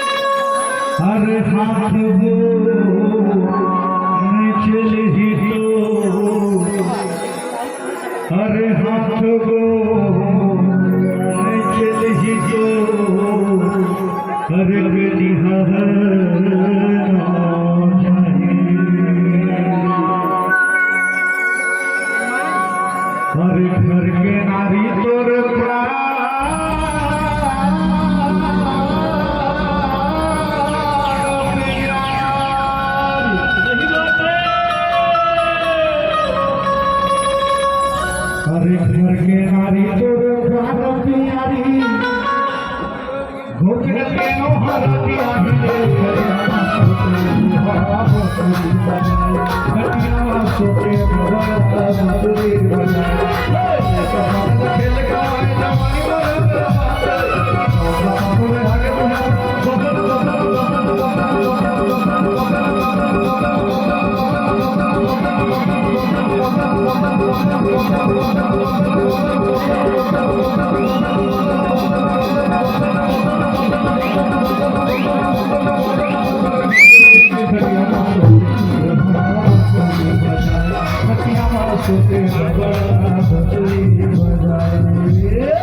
अरे हाथ वो चल ही तो अरे हाथ वो चल ही तो अरे बिहार अरे घर के नारी तोर अरे घर के नारी तोर प्यार प्यारी घोटल के नो हरती आही घटिया सोते बड़ा मधुरी बना खेल का जवानी सोते बड़ा बदली बजाए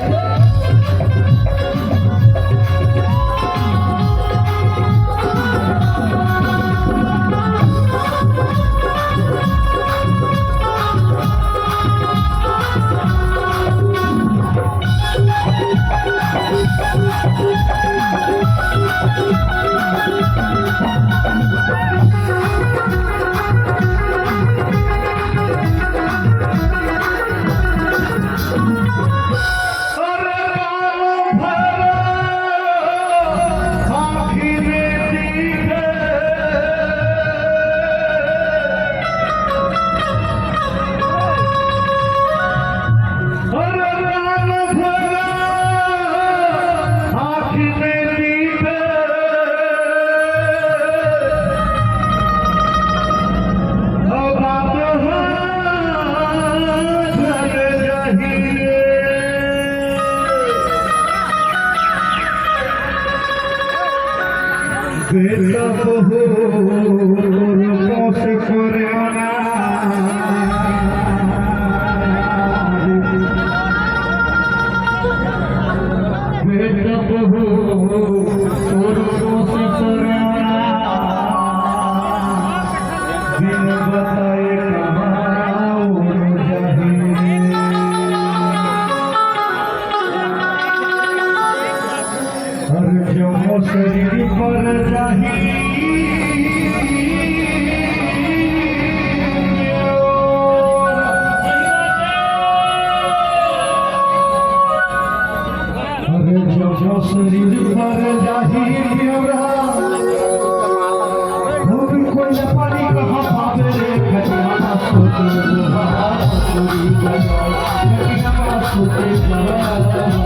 बेटा बहू से करे बेटा बहू से करे बिन बताए हर जो शरीर पर जाही हर जो शरीर पर जाही कोई पानी कहाँ पावे रे खजाना सोते सोते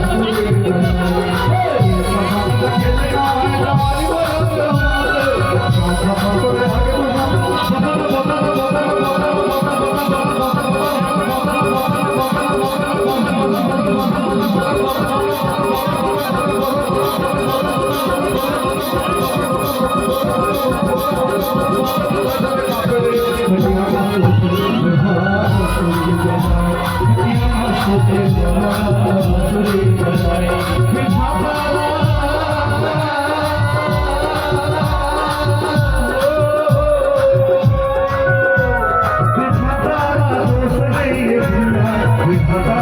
माता